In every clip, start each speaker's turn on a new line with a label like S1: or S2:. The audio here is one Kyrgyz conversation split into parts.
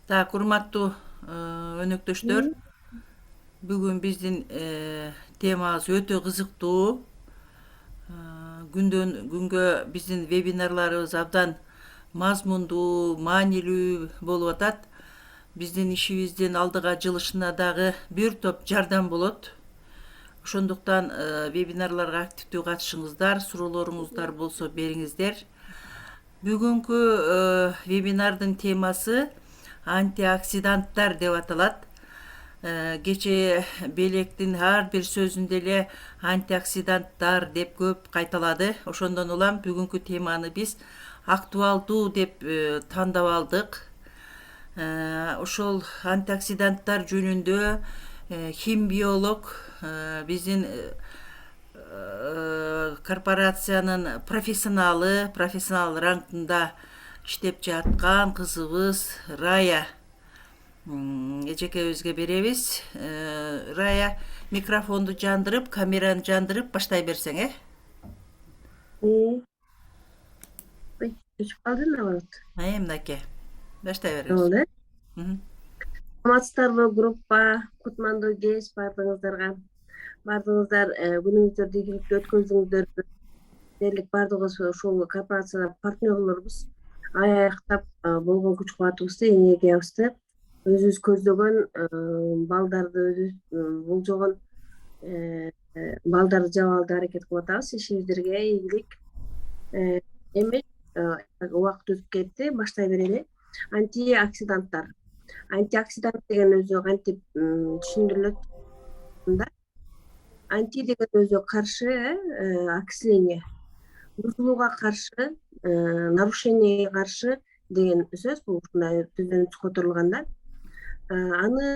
S1: Так, урматтуу өнөктөштөр, бүгүн биздин темабыз өтө кызыктуу. Күндөн күнгө биздин вебинарларыбыз абдан мазмундуу, маанилүү болуп атат. Биздин ишибиздин алдыга жылышына дагы бир топ жардам болот. Ошондуктан вебинарларга активдүү катышыңыздар, суроолоруңуздар болсо бериңиздер. Бүгүнкү вебинардын темасы антиоксиданттар деп аталат. Кече Белектин ар бир сөзүндө эле антиоксиданттар деп көп кайталады. Ошондон улам бүгүнкү теманы биз актуалдуу деп тандап алдык. Ошол антиоксиданттар жөнүндө химбиолог биздин корпорациянын профессионал рангында иштеп жаткан кызыбыз Рая эжекебизге беребиз. Рая, микрофонду жандырып, камераны жандырып баштай берсең,
S2: Ой, өчүп калды наоборот.
S1: Мынакей, баштай беребиз.
S2: Болду. Саламатсыздарбы группа, кутмандуу кеч баардыгыңыздарга. Баардыгыңыздар күнүңүздөрдү ийгиликтүү өткөзүңүздөр. Дээрлик баардыгыбыз ушул корпорацияда партнерлорбуз. Аяктап болгон күч кубатыбызды, энергиябызды өзүбүз көздөгөн балдарды болжогон балдарды жабалды аракет кылып атабыз. Ишибиздерге ийгилик. Эми убакыт өтүп кетти, баштай берели. Антиоксиданттар. Антиоксидант деген өзү кантип түшүндүрүлөт? Анти деген өзү каршы, окисление, бузулууга каршы, нарушенияга каршы деген сөз. Бул ушундай түздөн которулганда. Аны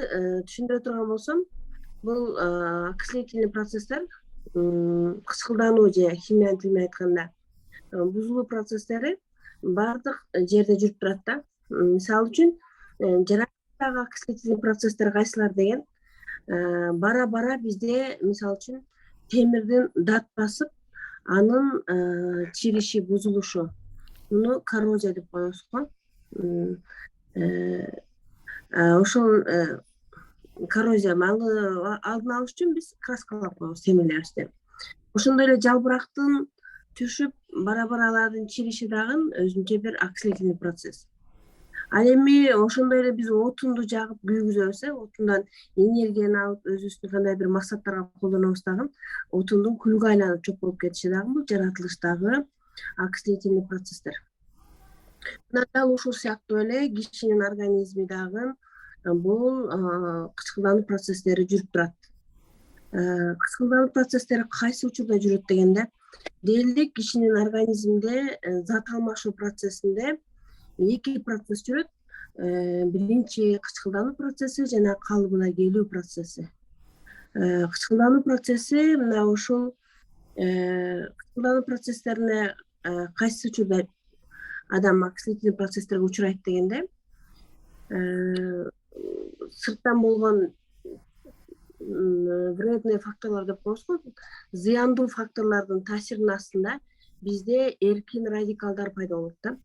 S2: түшүндүрө турган болсом, бул окислительный процесстер, кычкылдануу же химиянын тили менен айтканда бузулуу процесстери баардык жерде жүрүп турат да. Мисалы үчүн жарааттагы окислительный процесстер кайсылар деген бара бизде мисалы үчүн темирдин дат басып, анын чириши, бузулушу. Муну коррозия деп коебуз го. Ошол коррозия алдын алыш үчүн биз краскалап коебуз темирлерибизди. Ошондой эле жалбырактын түшүп бара алардын чириши дагы өзүнчө бир окислительный процесс. Ал эми ошондой эле биз отунду жагып күйгүзөбүз, отундан энергияны алып өзүбүздүн кандай бир максаттарга колдонобуз дагы, отундун күлгө айланып чоң болуп кетиши дагы бул жаратылыштагы окислительный процесстер. Мына дал ушул сыяктуу эле кишинин организми дагы бул кычкылдануу процесстери жүрүп турат. Кычкылдануу процесстери кайсы учурда жүрөт дегенде, дээрлик кишинин организминде зат алмашуу процессинде эки процесс жүрөт. Биринчи кычкылдануу процесси жана калыбына келүү процесси. Кычкылдануу процесси мына ушул кычкылдануу процесстерине кайсы учурда адам окислительный процесстерге учурайт дегенде, сырттан болгон вредный факторлор деп коебуз го, зыяндуу факторлордун таасиринин астында бизде эркин радикалдар пайда болот да.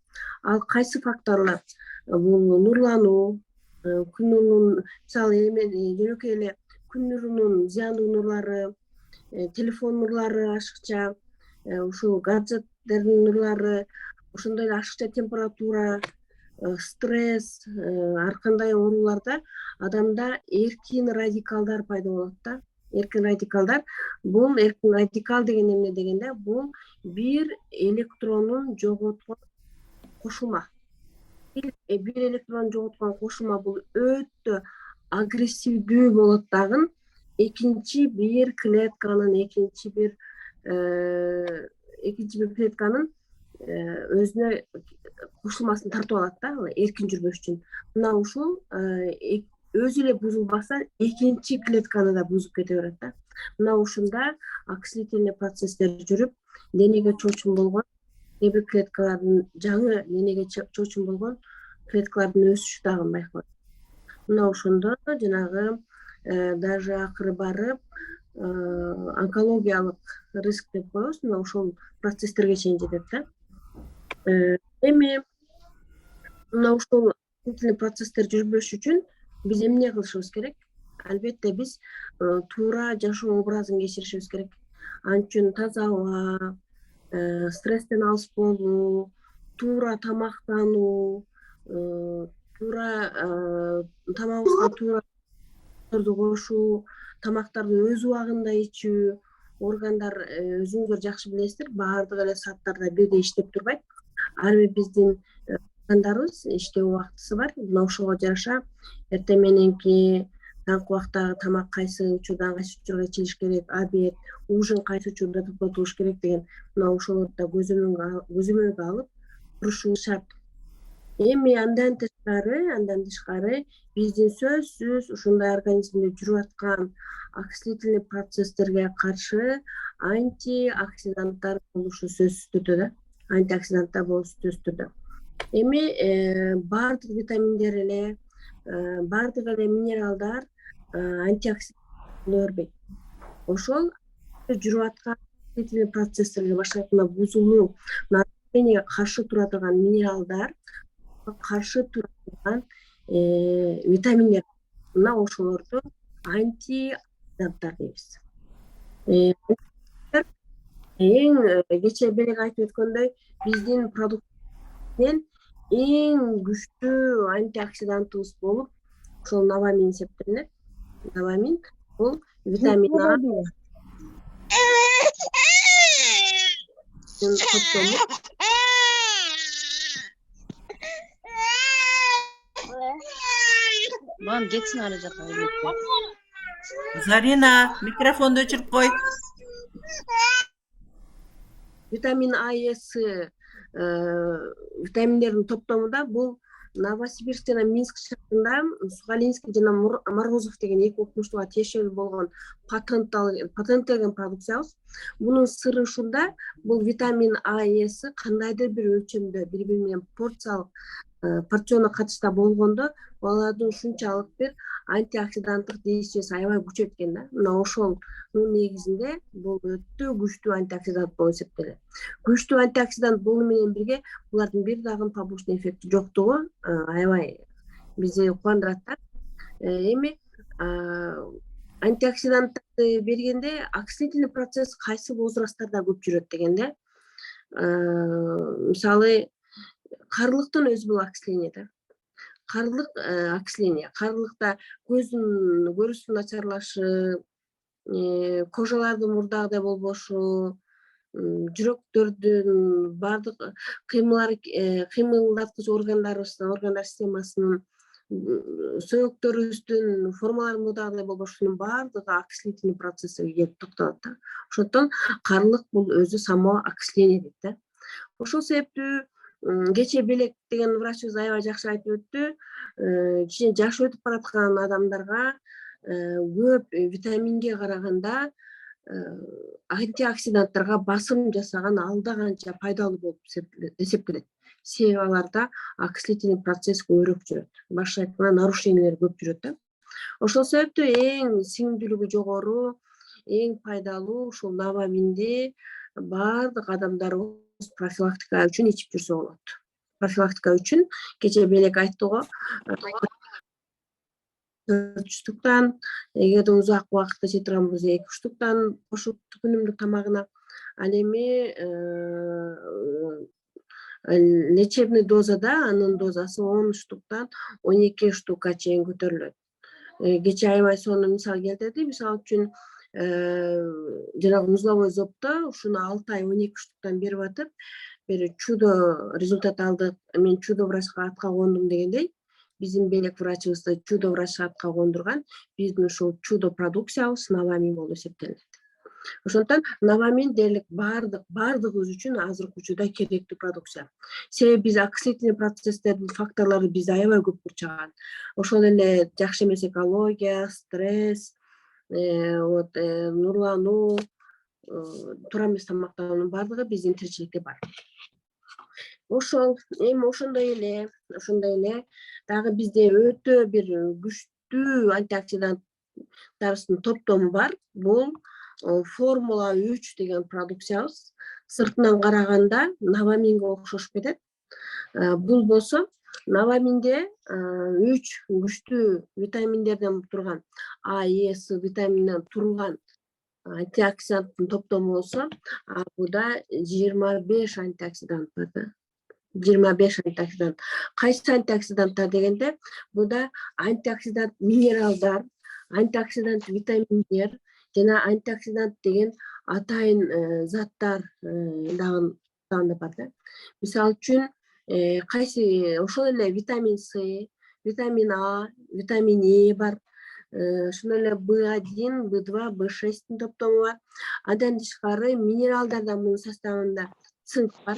S2: Ал кайсы факторлор? Бул нурлануу, күн нурунун, мисалы эми жөнөкөй эле күн нурунун зыяндуу нурлары, телефон нурлары ашыкча, ушул гаджеттердин нурлары, ошондой эле ашыкча температура, стресс, ар кандай ооруларда адамда эркин радикалдар пайда болот да. Эркин радикалдар, бул эркин радикал деген эмне дегенде, бул бир электронун жоготкон кошулма. Бир электронун жоготкон кошулма бул өтө агрессивдүү болот дагы. Экинчи бир клетканын клетканын өзүнө кошулмасын тартып алат да, эркин жүрбөш үчүн. Мына ушул өзү эле бузулбаса, экинчи клетканы да бузуп кете берет да. Мына ушунда окислительный процесстер жүрүп, денеге чоочун болгон небир клеткалардын, жаңы денеге чоочун болгон клеткалардын өсүшү дагы байкалат. Мына ошондо жанагы даже акыры барып онкологиялык риск деп коебуз, мына ошол процесстерге чейин жетет да. Эми мына ушул оксидативный процесстер жүрбөш үчүн биз эмне кылышыбыз керек? Албетте биз туура жашоо образын кечиришибиз керек. Ал үчүн таза аба, стресстен алыс болуу, туура тамактануу, туура тамагыбызга туура кошуу, тамактарды өз убагында ичүү, органдар өзүңүздөр жакшы билесиздер, баардык эле сааттарда бирдей иштеп турбайт. Ар бир биздин органдарыбыз иштөө убактысы бар. Мына ошого жараша эртең мененки таңкы убактагы тамак кайсы учурдан кайсы учурга ичилиш керек, обед, ужин кайсы учурда токтотулуш керек деген мына ошолорду да көзөмөлгө алып турушубуз шарт. Эми андан тышкары биздин сөзсүз ушундай организмде жүрүп аткан оксидативный процесстерге каршы антиоксиданттар болушу сөзсүз түрдө да. Антиоксиданттар болушу сөзсүз түрдө. Эми баардык витаминдер эле, баардык эле минералдар антиоксидант боло бербейт. Ошол жүрүп аткан оксидативный процесстерге башка айтканда бузулуу, нарушениеге каршы тура турган минералдар, каршы тура турган витаминдер, мына ошолорду антиоксиданттар дейбиз. Эң кечээ белек айтып өткөндөй, биздин продуктен эң күчтүү антиоксидантыбыз болуп, ошол навамин эсептелинет. Навамин бул витамин А топтому.
S3: Мам, кетсин ары жака.
S1: Зарина, микрофонду өчүрүп кой.
S2: Витамин А, С витаминдердин топтомунда бул Новосибирск жана Минск шаарында Сухалинский жана Морозов деген эки окумуштууга тиешелүү болгон патенттелген продукциябыз. Бунун сыры ушунда, бул витамин А, С кандайдыр бир өлчөмдө бири-бири менен порциондук катышта болгондо алардын ушунчалык бир антиоксиданттык действиясы аябай күчөйт экен да. Мына ошонун негизинде бул өтө күчтүү антиоксидант болуп эсептелет. Күчтүү антиоксидант болуу менен бирге булардын бир дагы побочный эффекти жоктугу аябай бизди кубандырат да. Эми антиоксиданттарды бергенде оксидативный процесс кайсы возрасттарда көп жүрөт дегенде, мисалы карылыктын өзү бул окисление да. Карылык окисление, карылыкта көздүн көрүүсүнүн начарлашы, кожалардын мурдагыдай болбошу, жүрөктөрдүн баардык кыймылдаткыч органдар системасынын, сөөктөрүбүздүн формаларынын мурдагыдай болбошунун баардыгы окислительный процесстерге келип токтолот да. Ошондон карылык бул өзү само окисление дейт да. Ошол себептүү кечээ белек деген врачыбыз аябай жакшы айтып өттү. Кичине жаш өтүп бараткан адамдарга көп витаминге караганда антиоксиданттарга басым жасаган алда канча пайдалуу болуп эсептелет. Себеби аларда окислительный процесс көбүрөөк жүрөт. Башка айтканда нарушениелер көп жүрөт да. Ошол себептүү эң сиңдүүлүгү жогору, эң пайдалуу ушул наваминди баардык адамдарыбыз профилактика үчүн ичип жүрсө болот. Профилактика үчүн кечээ белек айтты го. 4 штуктан, эгерде узак убакытта жей турган болсо 2 штуктан кошуп күнүмдүк тамагына. Ал эми лечебный дозада анын дозасы 10 штуктан 12 штукка чейин көтөрүлөт. Кечээ аябай сонун мисал келтирди. Мисалы үчүн жанагы узловой зобто ушуну 6 ай 12 штуктан берип атып, бир чудо результат алдык, мен чудо врачка атка кондум дегендей, биздин белек врачыбызды чудо врачка атка кондурган биздин ушул чудо продукциябыз навамин болуп эсептелет. Ошондон навамин дээрлик баардыгыбыз үчүн азыркы учурда керектүү продукция. Себеби биз оксидативный процесстердин факторлору бизди аябай көп курчаган. Ошол эле жакшы эмес экология, стресс, нурлануу, туура эмес тамактануунун баардыгы биздин тиричиликте бар. Эми ошондой эле дагы бизде өтө бир күчтүү антиоксиданттарыбыздын топтому бар. Бул формула 3 деген продукциябыз. Сыртынан караганда наваминге окшошуп кетет. Бул болсо Наваминде 3 күчтүү витаминдерден турган А, Е, С витамининен турган антиоксиданттын топтому болсо, буда 25 антиоксидант бар да. 25 антиоксидант. Кайсы антиоксиданттар дегенде, буда антиоксидант минералдар, антиоксидант витаминдер жана антиоксидант деген атайын заттар дагы бар да. Мисалы үчүн, кайсы ошол эле витамин С, витамин А, витамин Е бар. Ошондой эле B1, B2, B6 топтому бар. Андан тышкары минералдардан мунун составында цинк бар,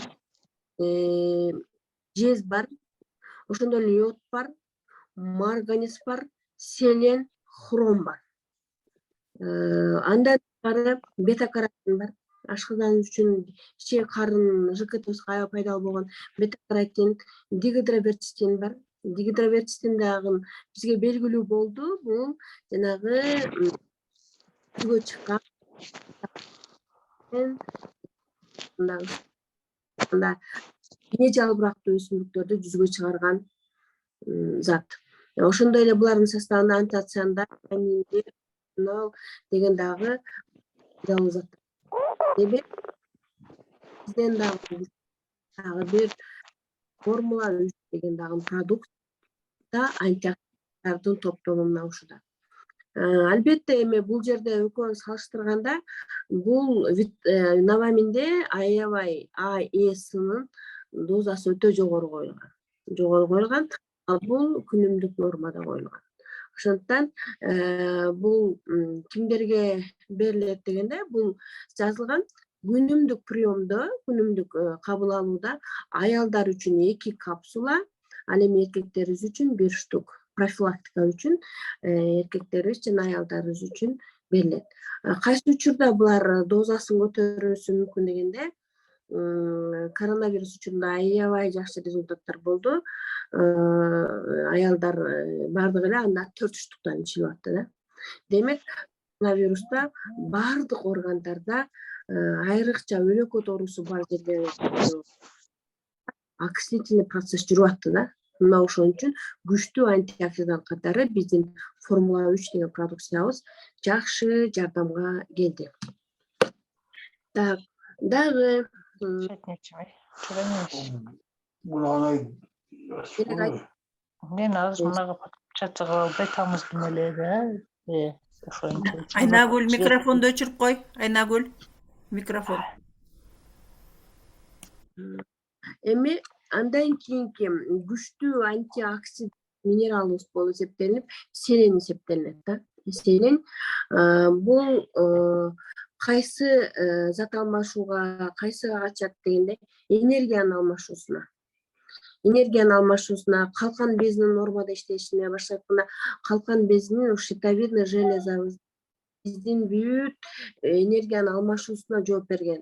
S2: жез бар, ошондой эле йод бар, марганец бар, селен, хром бар. Андан тышкары бета-каротин бар. Ашкызганыбыз үчүн ичек карын ЖКТ пайда болгон бета-каротин, дигидровертистин бар. Дигидровертистин дагы бизге белгилүү болду. Бул жанагы жүзгө чыккан ине жалбырактуу өсүмдүктөрдү жүзгө чыгарган зат. Ошондой эле булардын составында антоциандар, фенол деген дагы пайдалуу заттар. Демек, бизден дагы бир формула 3 деген дагы продукт да антиоксиданттардын топтомуна ушуда. Албетте эми бул жерде экөөүн салыштырганда бул наваминде аябай А, Е, Сынын дозасы өтө жогору коюлган. Ал бул күнүмдүк нормада коюлган. Ошондуктан бул кимдерге берилет дегенде, бул жазылган күнүмдүк приемдо, күнүмдүк кабыл алууда аялдар үчүн 2 капсула, ал эми эркектерибиз үчүн 1 штук. Профилактика үчүн эркектерибиз жана аялдарыбыз үчүн берилет. Кайсы учурда булар дозасын көтөрүшү мүмкүн дегенде, коронавирус учурунда аябай жакшы результаттар болду. Аялдар бардыгы эле анда 4 штуктан ичилип атты да. Демек, коронавируста бардык органдарда, айрыкча өлөкөт оорусу бар жерде окислительный процесс жүрүп атты да. Мына ошон үчүн күчтүү антиоксидант катары биздин формула 3 деген продукциябыз жакшы жардамга келди. Так, дагы
S3: мен азыр мунага чачага айтамыздын эле да.
S1: Айнагүл, микрофонду өчүрүп кой. Айнагүл, микрофон.
S2: Эми андан кийинки күчтүү антиоксидант минералыбыз болуп эсептелип, селен эсептелинет да. Селен бул кайсы зат алмашууга, кайсыга качат дегенде, энергиянын алмашуусуна, калкан безинин нормада иштешине, башка айтканда, калкан безинин щитовидный железабыз биздин бүт энергиянын алмашуусуна жооп берген.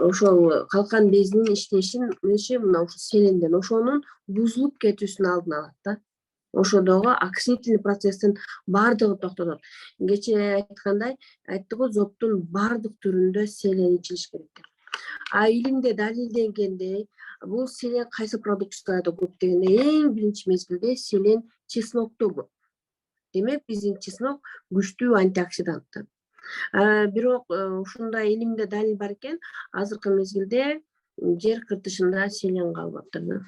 S2: Ошол калкан безинин иштешин мына ушу селенден, ошонун бузулуп кетүүсүнүн алдын алат да. Ошодогу окислительный процесстин бардыгы токтотот. Кечээ айткандай, айттык, зоптун бардык түрүндө селен ичилиш керек деп. Илимде далилденгендей, бул селен кайсы продукцияларда көп дегенде, эң биринчи мезгилде селен чеснокто көп. Демек, биздин чеснок күчтүү антиоксидант. Бирок ушундай илимде далил бар экен, азыркы мезгилде жер кыртышында селен калбаптыр да.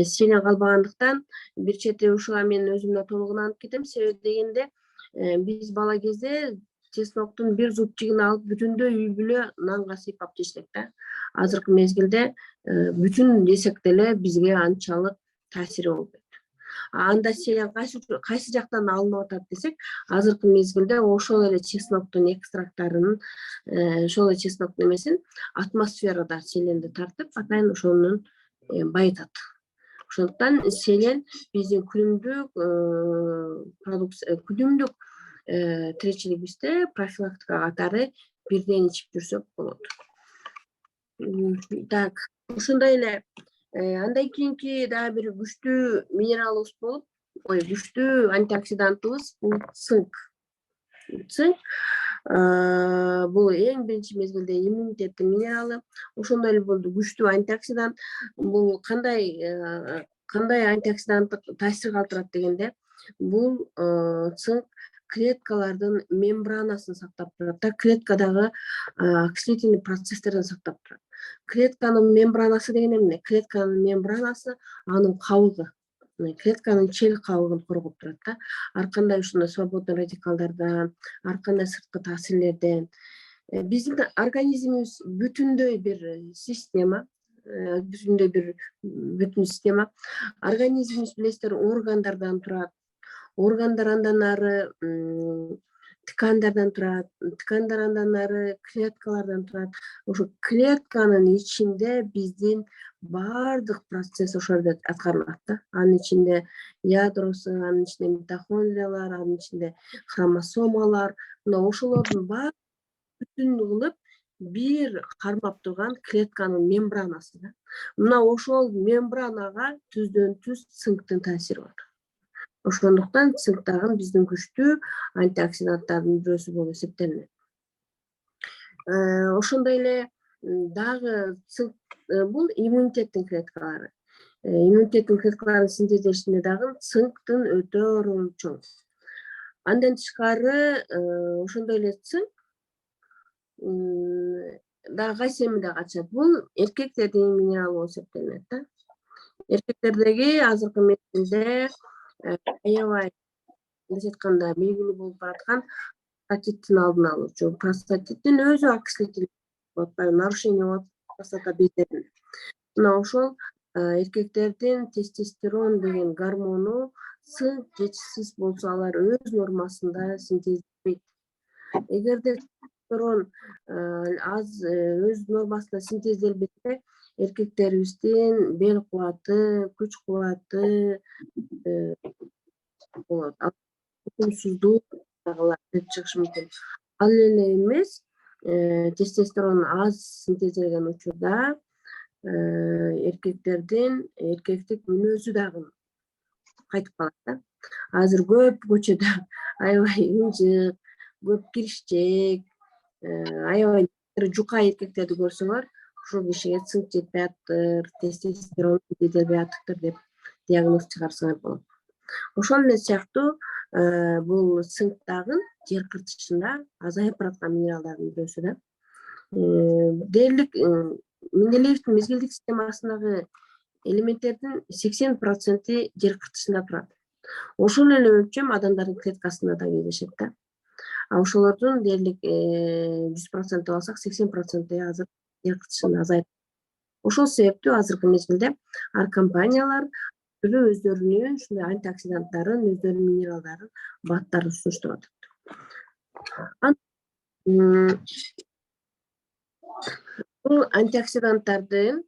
S2: Селен калбагандыктан бир чети ушуга мен өзүм да толугунанып кетем. Себеби дегенде, биз бала кезде чесноктун бир зубчигин алып бүтүндөй үй бүлө нанга сыйпап жештик да. Азыркы мезгилде бүтүн жесек деле бизге анчалык таасири болбойт. Анда селен кайсы жактан алынып атат десек, азыркы мезгилде ошол эле чесноктун экстракттарынын, ошол эле чесноктун эмесин атмосферада селенди тартып, атайын ошонун байытат. Ошондуктан селен биздин күнүмдүк тиричилигибизде профилактика катары бирден ичип жүрсөк болот. Так, ошондой эле андан кийинки дагы бир күчтүү минералыбыз болуп, күчтүү антиоксидантыбыз бул цинк. Цинк Бул эң биринчи мезгилде иммунитеттин минералы. Ошондой эле бул күчтүү антиоксидант. Бул кандай антиоксиданттык таасир калтырат дегенде, бул цинк клеткалардын мембранасын сактап турат да, клеткадагы окислительный процесстерин сактап турат. Клетканын мембранасы деген эмне? Клетканын мембранасы анын кабыгы. Клетканын чел кабыгын коргоп турат да. Ар кандай ушундай свободный радикалдардан, ар кандай сырткы таасирлерден. Биздин организмибиз бүтүндөй бир система, бүтүн система. Организмибиз билесиздер органдардан турат. Органдар андан ары ткандардан турат, ткандар андан ары клеткалардан турат. Ошо клетканын ичинде биздин баардык процесс ошол жерде аткарылат да. Анын ичинде ядросу, анын ичинде митохондриялар, анын ичинде хромосомалар, мына ошолордун баары бүтүн кылып бир кармап турган клетканын мембранасы да. Мына ошол мембранага түздөн түз цинктин таасири бар. Ошондуктан цинк дагы биздин күчтүү антиоксиданттардын бирөөсү болуп эсептелинет. Ошондой эле дагы цинк бул иммунитеттин клеткалары. Иммунитеттин клеткаларын синтездешинде дагы цинктин өтө ролу чоң. Андан тышкары ошондой эле цинк дагы кайсы эмеде катышат? Бул эркектердин минералы болуп эсептелинет да. Эркектердеги азыркы мезгилде аябай мындайча айтканда белгилүү болуп бараткан простатиттин алдын алуучу. Простатиттин өзү окислитель болуп атпайбы, нарушение болуп простата бездерин. Мына ошол эркектердин тестостерон деген гормону цинк жетишсиз болсо, алар өз нормасында синтезделбейт. Эгерде тестостерон аз өз нормасында синтезделбесе, эркектерибиздин бел кубаты, күч кубаты болот. Уйкусуздук дагы келип чыгышы мүмкүн. Ал эле эмес, тестостерон аз синтезделген учурда эркектердин эркектик мүнөзү дагы кайтып калат да. Азыр көп көчөдө аябай ыңжык, көп киришчек, аябай жука эркектерди көрсөңөр, ушул кишиге цинк жетпей атыптыр, тестостерон синтезделбей атыптыр деп диагноз чыгарсаңар болот. Ошол эле сыяктуу бул цинк дагы жер кыртышында азайып бараткан минералдардын бирөөсү да. Дээрлик Менделеевдин мезгилдик системасындагы элементтердин 80% жер кыртышында турат. Ошол эле өлчөм адамдардын клеткасында да кездешет да. Ошолордун дээрлик 100% алсак, 80% азыр жер кыртышында азайып. Ошол себептүү азыркы мезгилде ар компаниялар өздөрүнүн ушундай антиоксиданттарын, өздөрүнүн минералдарын, баттарын сунуштуп атат. Бул антиоксиданттардын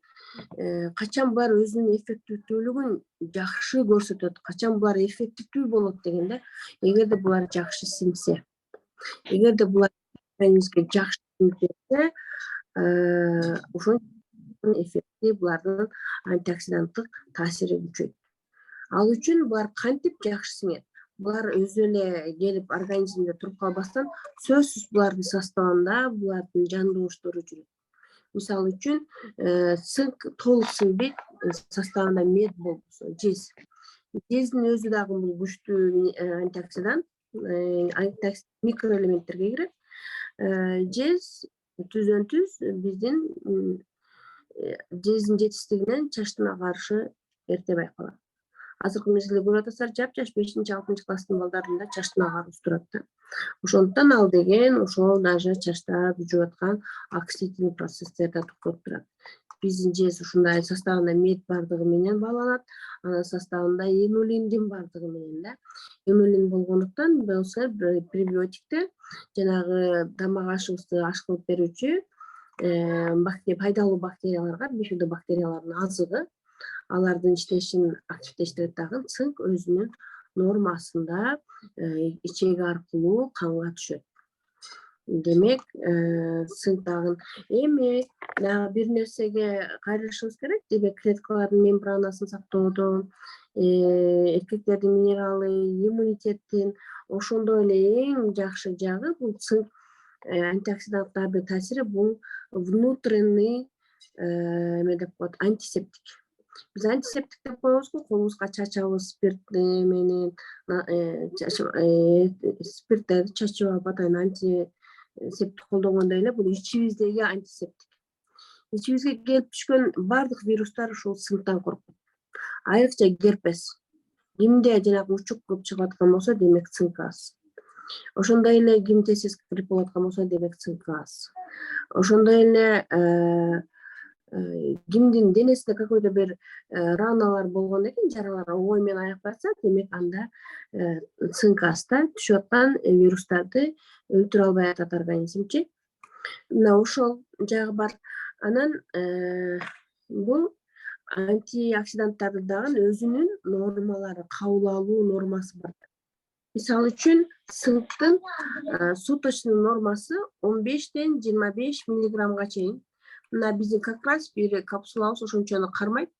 S2: качан булар өзүнүн эффективдүүлүгүн жакшы көрсөтөт, качан булар эффективдүү болот дегенде, эгерде булар жакшы сиңсе, эгерде булар организмге жакшы сиңсе, ошол эффекти булардын антиоксиданттык таасири күчөйт. Ал үчүн булар кантип жакшы сиңет? Булар өзү эле келип организмде туруп калбастан, сөзсүз булардын составында булардын жандооштору жүрөт. Мисалы үчүн, цинк толук сиңбейт, составында мед болбосо, жез. Жездин өзү дагы бул күчтүү антиоксидант, микроэлементтерге кирет. Жез түздөн түз биздин жездин жетишсиздигинен чачтын агарышы эрте байкалат. Азыркы мезгилде көрүп атасыздар, жапжаш 5-6 класстын балдарында чачтын агарысы турат да. Ошондуктан ал деген ошол даже чачта жүрүп аткан окислительный процесстерди токтотуп турат. Биздин жез ушундай составында мед бардыгы менен бааланат, анын составында инулиндин бардыгы менен да. Инулин болгондуктан болсо пребиотиктер жанагы тамак ашыбызды аш кылып берүүчү пайдалуу бактерияларга, бифидобактериялардын азыгы, алардын иштешин активдештирет дагы. Цинк өзүнүн нормасында ичеги аркылуу канга түшөт. Демек, цинк дагы эми бир нерсеге кайрылышыбыз керек. Демек, клеткалардын мембранасын сактоодо, эркектердин минералы, иммунитеттин ошондой эле эң жакшы жагы бул цинк антиоксиданттардын таасири бул внутренний эме деп коет, антисептик. Биз антисептик деп коебузго, колубузга чачабыз спирт менен, спирттерди чачып алып атайын антисептик колдонгондой эле бул ичибиздеги антисептик. Ичибизге келип түшкөн бардык вирустар ушул сынктан коркот. Айрыкча герпес. Кимде жанагы учук көп чыгып аткан болсо, демек цинк аз. Ошондой эле ким тез грипп болуп аткан болсо, демек цинк аз. Ошондой эле кимдин денесинде какой-то бир раналар болгондон кийин, жаралар обой менен аяп барса, демек анда цинк аз да, түшүп аткан вирустарды өлтүрө албай атат организмчи. Мына ошол жагы бар. Анан бул антиоксиданттарды дагы өзүнүн нормалары, кабыл алуу нормасы бар. Мисалы үчүн, цинктин суточный нормасы 15-тен 25 миллиграммга чейин. Мына биздин как раз бир капсулабыз ошончону кармайт.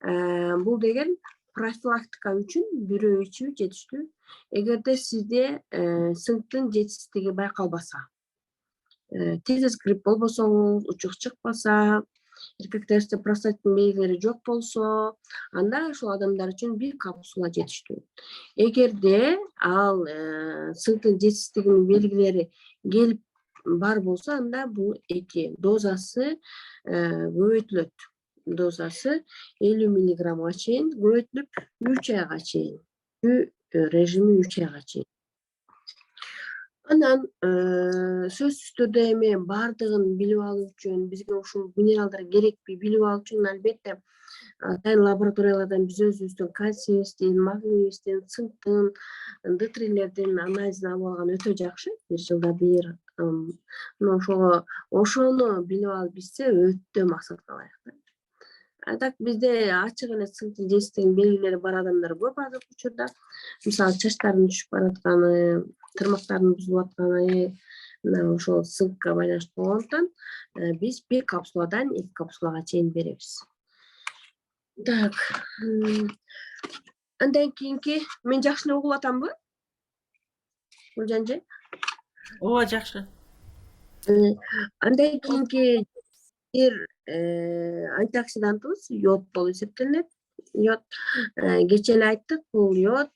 S2: Бул деген профилактика үчүн бирөө ичүү жетиштүү. Эгерде сизде цинктин жетишсиздиги байкалбаса, тез грипп болбосоңуз, учук чыкпаса, эркектерде простатиттин белгилери жок болсо, анда ушул адамдар үчүн бир капсула жетиштүү. Эгерде ал цинктин жетишсиздигинин белгилери келип бар болсо, анда бул 2 дозасы көбөйтүлөт. Дозасы 50 миллиграммга чейин көбөйтүлүп, 3 айга чейин. Режими 3 айга чейин. Анан сөзсүз түрдө эми бардыгын билип алуу үчүн, бизге ушул минералдар керекпи билип алуу үчүн албетте атайын лабораториялардан биз өзүбүздүн кальцийибиздин, магнийибиздин, цинктин, D3-лердин анализин алып алган өтө жакшы. Бир жылда бир. Ошону билип алып билсе өтө максатка ылайык. Так бизде ачык эле цинктин жетишсиздигинин белгилери бар адамдар көп азыркы учурда. Мисалы, чачтардын түшүп баратканы, тырмактардын бузулуп атканы, мына ошол цинкка байланыштуу болгондуктан биз бир капсуладан 2 капсулага чейин беребиз. Так. Андан кийинки мен жакшы эле угулуп атамбы? Гүлжанжы?
S1: Ооба, жакшы.
S2: Андан кийинки бир антиоксидантыбыз йод болуп эсептелет. Йод, кече эле айттык, бул йод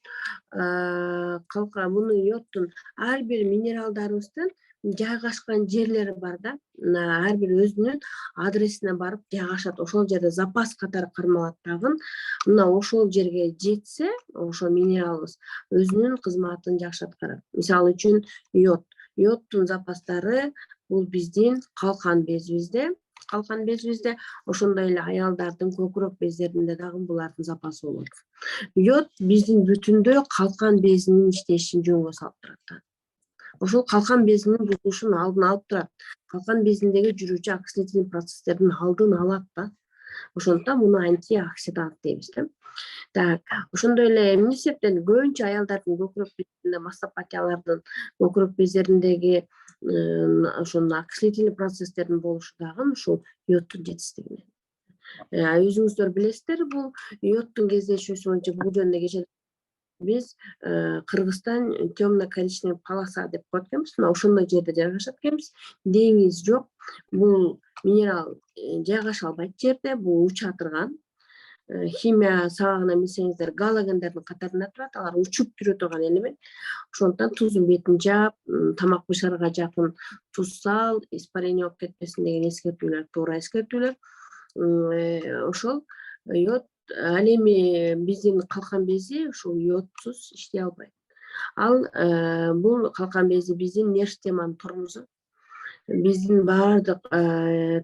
S2: муну йоддун ар бир минералдарыбыздын жайгашкан жерлери бар да. Ар бир өзүнүн адресине барып жайгашат. Ошол жерде запас катары кармалат дагы. Мына ошол жерге жетсе, ошол минералыбыз өзүнүн кызматын жакшы аткарат. Мисалы үчүн йод. Йоддун запастары бул биздин калкан безибизде. Калкан безибизде, ошондой эле аялдардын көкүрөк бездеринде дагы булардын запасы болот. Йод биздин бүтүндө калкан безинин иштешин жөнгө салып турат. Ошол калкан безинин бузулушун алдын алып турат. Калкан безиндеги жүрүүчү окислительный процесстердин алдын алат да. Ошондуктан муну антиоксидант дейбиз да. Так, ошондой эле эмне себептен көбүнчө аялдардын көкүрөк безинде, мастопатиялардын көкүрөк бездериндеги ошол окислительный процесстердин болушу дагы ушул йоддун жетишсиздигинен. Өзүңүздөр билесиздер, бул йоддун кездешүүсү боюнча бул жөнүндө кечээ биз Кыргызстан темно-коричневый полоса деп коет экенбиз. Ошондой жерде жайгашат экенбиз. Деңиз жок. Бул минерал жайгаша албайт жерде, бул уча турган. Химия сабагына билсеңиздер, галогендердин катарында турат, алар учуп жүрө турган элемент. Ошондуктан туздун бетин жаап, тамак бышырга жакын туз сал, испарение болуп кетпесин деген эскертүүлөр, туура эскертүүлөр. Ошол йод, ал эми биздин калкан бези ушул йодсуз иштей албайт. Ал бул калкан бези биздин нерв системанын тормозу. Биздин баардык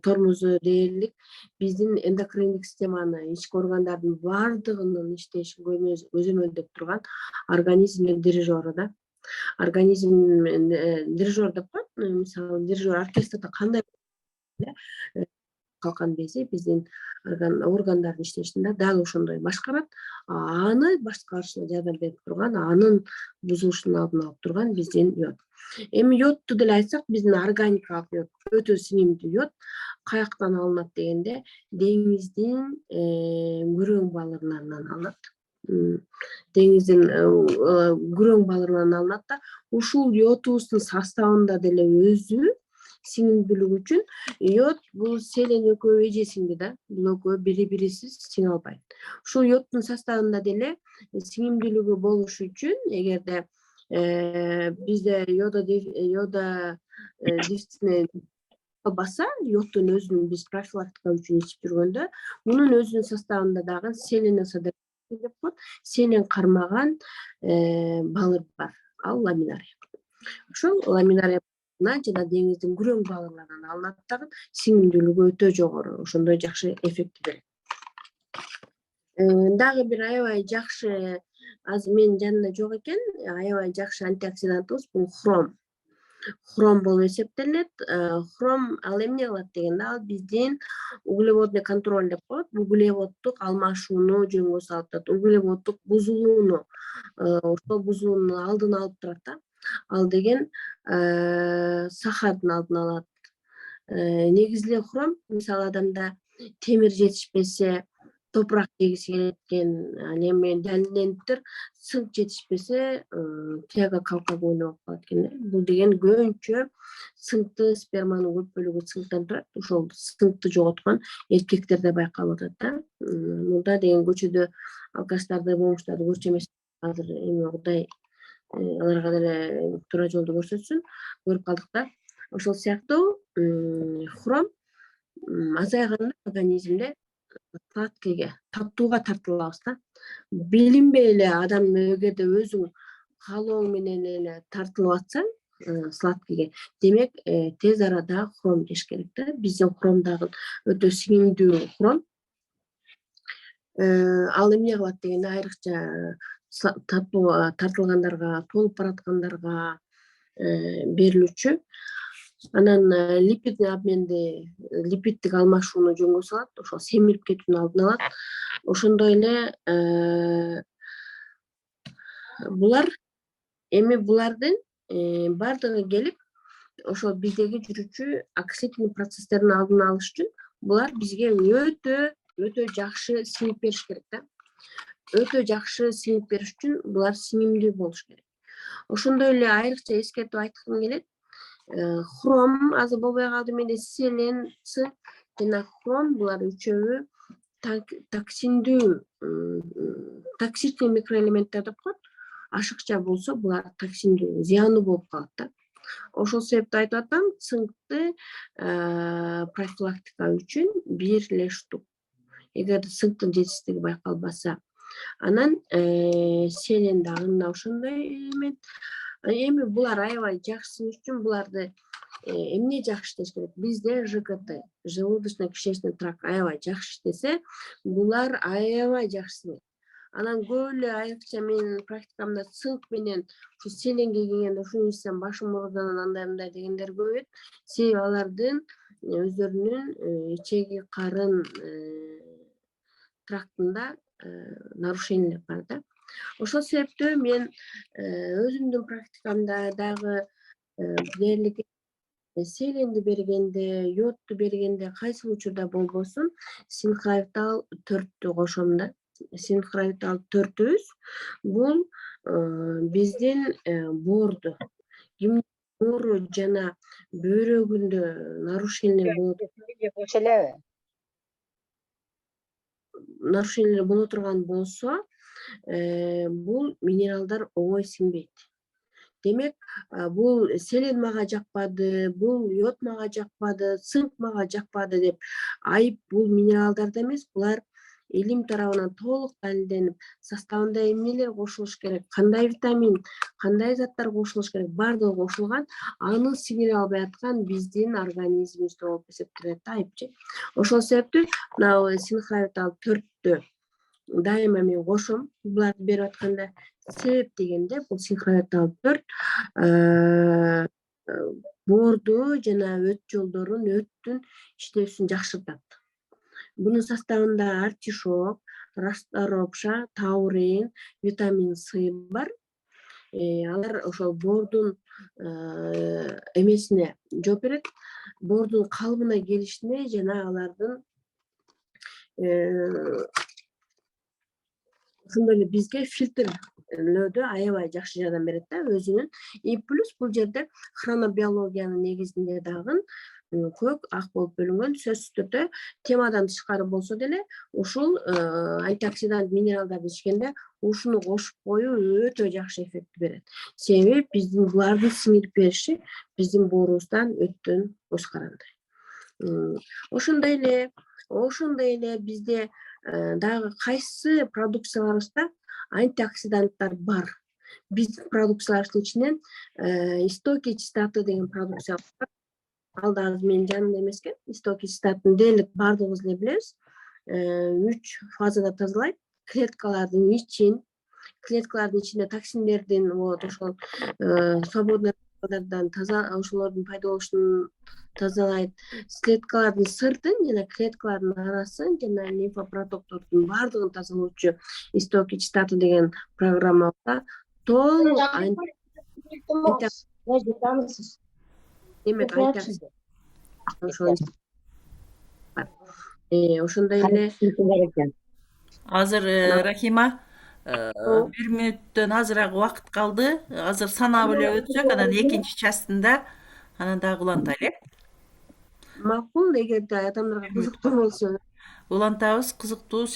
S2: тормозу дээрлик, биздин эндокриндик системаны, ички органдардын баардыгынын иштешин көзөмөлдөп турган организмдин дирижеру да. Организм дирижер деп коет. Мисалы, дирижер оркестрде кандай калкан бези биздин органдардын иштешин дал ошондой башкарат. Аны башкарышына жардам берип турган, анын бузулушунун алдын алып турган биздин йод. Эми йодду деле айтсак, биздин органикалык йод, өтө синимдүү йод каяктан алынат дегенде, деңиздин күрөң балырларынан алынат. деңиздин күрөң балырларынан алынат да, ушул йодубуздун составында деле өзү сиңимдүүлүк үчүн йод бул селен экөө эже сиңди да, бул экөө бири бирисиз сиңе албайт. Ушул йоддун составында деле сиңимдүүлүгү болуш үчүн эгерде бизде йода дефицитине баса, йоддун өзүн биз профилактика үчүн ичип жүргөндө, мунун өзүнүн составында дагы селен деп коет, селен кармаган балыр бар, ал ламинарий. Ошол ламинарий жана деңиздин күрөң балырларынан алынат дагы, сиңимдүүлүгү өтө жогору, ошондой жакшы эффект берет. Дагы бир аябай жакшы, азыр менин жанымда жок экен, аябай жакшы антиоксидантыбыз бул хром. Хром болуп эсептелет. Хром ал эмне кылат дегенде, ал биздин углеводный контроль деп коет, углеводдук алмашууну жөнгө салып турат, углеводдук бузулууну, ошол бузулуунун алдын алып турат да. Ал деген сахардын алдын алат. Негизи эле хром, мисалы адамда темир жетишпесе, топурак жегиси келеткен, эме далилениптир, сынк жетишпесе, тияга калка ойлоп калат экен. Бул деген көбүнчө сынкты, сперманын көп бөлүгү сынктан турат. Ошол сынкты жоготкон эркектерде байкалып атат да. Мурда деген көчөдө алкаштарды, момуштарды көрчү эмес, азыр эми Кудай аларга деле туура жолду көрсөтсүн, көрүп калдык да. Ошол сыяктуу хром азайганда организмде сладкийге, таттууга тартылабыз да. Билинбей эле адам эгерде өзүң каалооң менен эле тартылып атсаң сладкийге, демек тез арада хром жеш керек да. Биздин хром дагы өтө сиңимдүү хром. Ал эмне кылат дегенде, айрыкча тартылгандарга, толуп бараткандарга берилүүчү. Анан липидный обменди, липиддик алмашууну жөнгө салат, ошол семирип кетүүнүн алдын алат. Ошондой эле булардын бардыгы келип, ошол биздеги жүрүүчү оксидный процесстердин алдын алыш үчүн булар бизге өтө жакшы сиңип бериш керек да. Өтө жакшы сиңип бериш үчүн булар сиңимдүү болуш керек. Ошондой эле айрыкча эскертип айткым келет. Хром азыр болбой калды, менде селен, цинк жана хром, булар үчөөү токсиндүү, токсичный микроэлементтер деп коет. Ашыкча болсо булар токсиндүү, зыяны болуп калат да. Ошол себептен айтып атам, цинкты профилактика үчүн 1 эле штук. Эгер цинктин жетишсиздиги байкалбаса, анан селен дагы мына ошондой элемент. Эми булар аябай жакшы үчүн буларды эмне жакшы иштеш керек? Бизде ЖКТ, желудочно-кишечный тракт аябай жакшы иштесе, булар аябай жакшы. Анан көп эле айрыкча менин практикамда цинк менен ушу селенге келгенде ушуну ичсем башым оорудан андай дегендер көп. Себеби алардын өздөрүнүн ичеги карын трактында нарушение бар да. Ошол себептен мен өзүмдүн практикамда дагы дээрлик селенди бергенде, йодду бергенде, кайсы учурда болбосун, синхровитал 4-тү кошом да. Синхровитал 4-үбүз бул биздин боорду, боору жана бөйрөгүндө нарушение боло турган болсо, бул минералдар оңой сиңбейт. Демек, бул селен мага жакпады, бул йод мага жакпады, цинк мага жакпады деп айып бул минералдарда эмес, булар илим тарабынан толук далилденип, составында эмнелер кошулуш керек, кандай витамин, кандай заттар кошулуш керек, бардыгы кошулган, аны сиңире албай аткан биздин организмибизде болуп эсептелет да айыпчы. Ошол себептен мына синхровитал 4-тү дайыма мен кошом буларды берип атканда. Себеп дегенде бул синхровитал 4 боорду жана өт жолдорун, өттүн иштөөсүн жакшыртат. Бунун составында артишок, расторопша, таурин, витамин С бар. Алар ошол боордун эмесине жооп берет, боордун калыбына келишине жана алардын ошондой эле бизге фильтрлөөдө аябай жакшы жардам берет да өзүнүн. И плюс бул жерде хронобиологиянын негизинде дагы көк ак болуп бөлүнгөн. Сөзсүз түрдө темадан тышкары болсо деле ушул антиоксидант минералдарды ичкенде ушуну кошуп коюу өтө жакшы эффект берет. Себеби биздин буларды сиңирип бериши биздин боорубуздан өтөн көз каранды. Ошондой эле бизде дагы кайсы продукцияларыбызда антиоксиданттар бар. Биздин продукцияларыбыздын ичинен истокий-цистаты деген продукция бар. Ал да азыр менин жанымда эмес экен. Истокий-цистатын дээрлик баардыгыбыз эле билебиз. 3 фазада тазалайт. Клеткалардын ичинде токсиндердин ошол свободный ошолордун пайда болушун тазалайт. Клеткалардын сыртын жана клеткалардын арасын жана лимфопротоктордун баардыгын тазалоочу истокий-цистаты деген программа бар. Толук ошондой эле
S1: Азыр Рахима 1 мүнөттөн азыраак убакыт калды. Азыр санап эле өтсөк, анан экинчи частында анан дагы улантайлы.
S2: макул, эгерде адамдарга кызыктуу болсо.
S1: Улантабыз, кызыктуу.